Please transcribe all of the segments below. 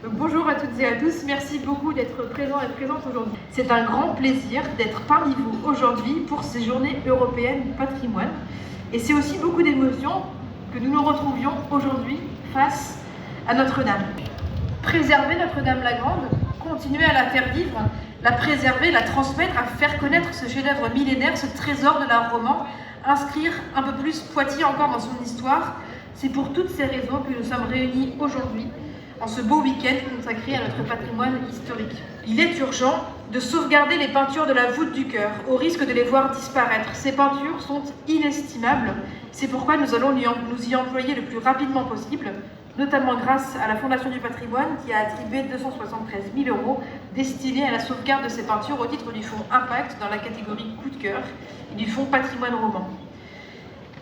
Donc, bonjour à toutes et à tous, merci beaucoup d'être présents et présentes aujourd'hui. C'est un grand plaisir d'être parmi vous aujourd'hui pour ces journées européennes du patrimoine. Et c'est aussi beaucoup d'émotions que nous nous retrouvions aujourd'hui face à Notre-Dame. Préserver Notre-Dame-la-Grande, continuer à la faire vivre, la préserver, la transmettre, à faire connaître ce chef-d'œuvre millénaire, ce trésor de l'art roman, inscrire un peu plus Poitiers encore dans son histoire. C'est pour toutes ces raisons que nous sommes réunis aujourd'hui, en ce beau week-end consacré à notre patrimoine historique. Il est urgent de sauvegarder les peintures de la voûte du chœur, au risque de les voir disparaître. Ces peintures sont inestimables, c'est pourquoi nous allons nous y employer le plus rapidement possible, notamment grâce à la Fondation du patrimoine qui a attribué 273 000 € destinés à la sauvegarde de ces peintures au titre du fonds Impact dans la catégorie coup de cœur et du fonds Patrimoine roman.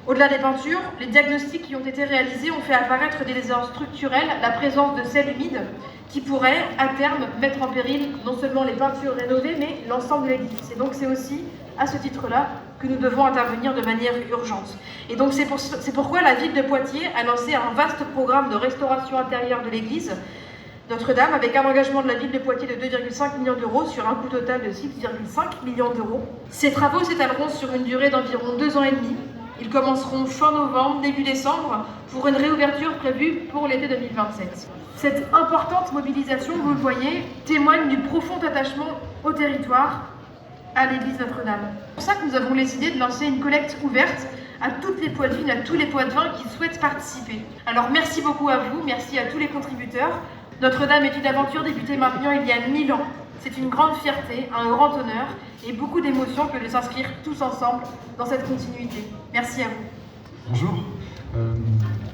Au-delà des peintures, les diagnostics qui ont été réalisés ont fait apparaître des lésions structurelles, la présence de sels humides qui pourraient, à terme, mettre en péril non seulement les peintures rénovées, mais l'ensemble de l'édifice. Et donc c'est aussi, à ce titre-là, que nous devons intervenir de manière urgente. Et donc c'est pourquoi la ville de Poitiers a lancé un vaste programme de restauration intérieure de l'église Notre-Dame, avec un engagement de la ville de Poitiers de 2,5 millions d'euros sur un coût total de 6,5 millions d'euros. Ces travaux s'étaleront sur une durée d'environ 2 ans et demi. Ils commenceront fin novembre, début décembre, pour une réouverture prévue pour l'été 2027. Cette importante mobilisation, vous le voyez, témoigne du profond attachement au territoire, à l'église Notre-Dame. C'est pour ça que nous avons décidé de lancer une collecte ouverte à toutes les Poitevines, à tous les Poitevins qui souhaitent participer. Alors merci beaucoup à vous, merci à tous les contributeurs. Notre-Dame est une aventure débutée maintenant il y a 1000 ans. C'est une grande fierté, un grand honneur et beaucoup d'émotions que de s'inscrire tous ensemble dans cette continuité. Merci à vous. Bonjour,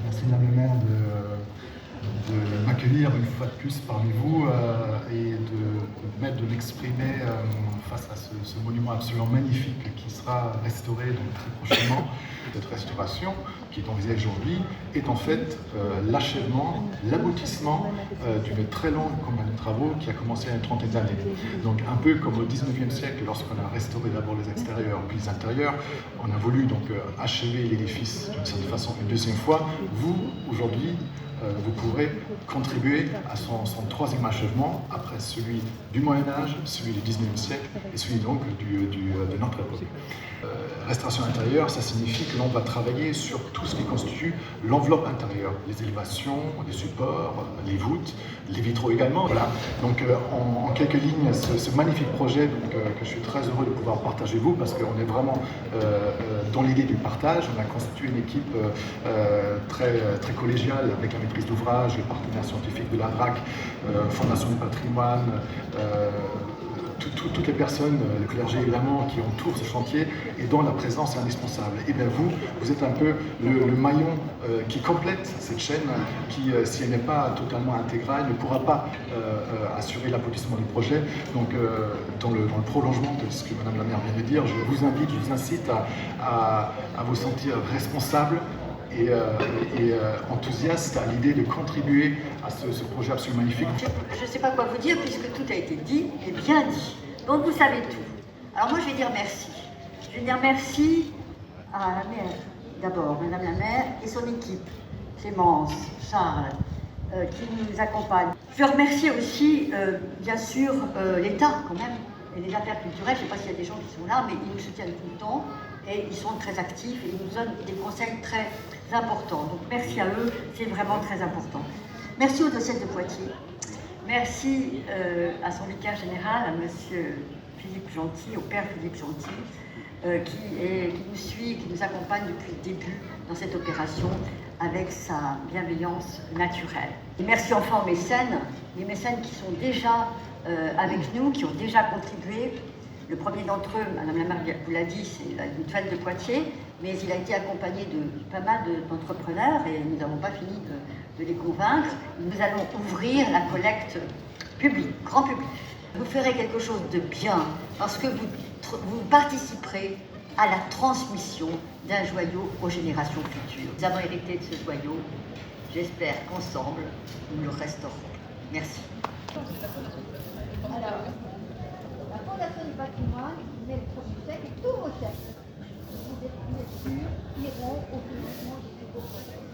merci Madame le maire de m'accueillir une fois de plus parmi vous et de m'exprimer face à ce monument absolument magnifique qui sera restauré donc très prochainement. Cette restauration qui est envisagée aujourd'hui est en fait l'achèvement, l'aboutissement d'une très longue campagne de travaux qui a commencé il y a une trentaine d'années. Donc un peu comme au 19e siècle, lorsqu'on a restauré d'abord les extérieurs puis les intérieurs, on a voulu donc achever l'édifice d'une certaine façon une deuxième fois. Vous, aujourd'hui, vous pourrez contribuer à son troisième achèvement, après celui du Moyen-Âge, celui du 19e siècle et celui donc de notre époque. Restauration intérieure, ça signifie que l'on va travailler sur tout ce qui constitue l'enveloppe intérieure, les élévations, les supports, les voûtes, les vitraux également. Voilà. Donc en quelques lignes, ce magnifique projet que je suis très heureux de pouvoir partager vous, parce qu'on est vraiment dans l'idée du partage. On a constitué une équipe très collégiale avec la maîtrise d'ouvrage, les partenaires scientifiques de la DRAC, Fondation du patrimoine, toutes les personnes, le clergé évidemment, qui entourent ce chantier et dont la présence est indispensable. Et bien vous êtes un peu le maillon qui complète cette chaîne qui, si elle n'est pas totalement intégrale, ne pourra pas assurer l'aboutissement du projet. Donc dans le prolongement de ce que Madame la maire vient de dire, je vous incite à vous sentir responsable et enthousiaste à l'idée de contribuer à ce projet absolument magnifique. Je ne sais pas quoi vous dire puisque tout a été dit et bien dit. Donc vous savez tout. Alors moi je vais dire merci. Je vais dire merci à la maire, d'abord, Madame la maire et son équipe, Clémence, Charles, qui nous accompagnent. Je veux remercier aussi, bien sûr, l'État quand même, et les affaires culturelles. Je ne sais pas s'il y a des gens qui sont là, mais ils nous soutiennent tout le temps. Et ils sont très actifs et ils nous donnent des conseils très importants. Donc merci à eux, c'est vraiment très important. Merci au diocèse de Poitiers. Merci à son vicaire général, à monsieur Philippe Gentil, au père Philippe Gentil, qui nous suit, qui nous accompagne depuis le début dans cette opération avec sa bienveillance naturelle. Et merci enfin aux mécènes, les mécènes qui sont déjà avec nous, qui ont déjà contribué. Le premier d'entre eux, Madame la maire vous l'a dit, c'est la mutuelle de Poitiers, mais il a été accompagné de pas mal d'entrepreneurs et nous n'avons pas fini de les convaincre. Nous allons ouvrir la collecte publique, grand public. Vous ferez quelque chose de bien parce que vous participerez à la transmission d'un joyau aux générations futures. Nous avons hérité de ce joyau. J'espère qu'ensemble, nous le restaurerons. Merci. Alors, la Fondation du patrimoine, met le premier siècle et tous vos siècles, vous êtes sûrs, iront au financement de ces beaux projets.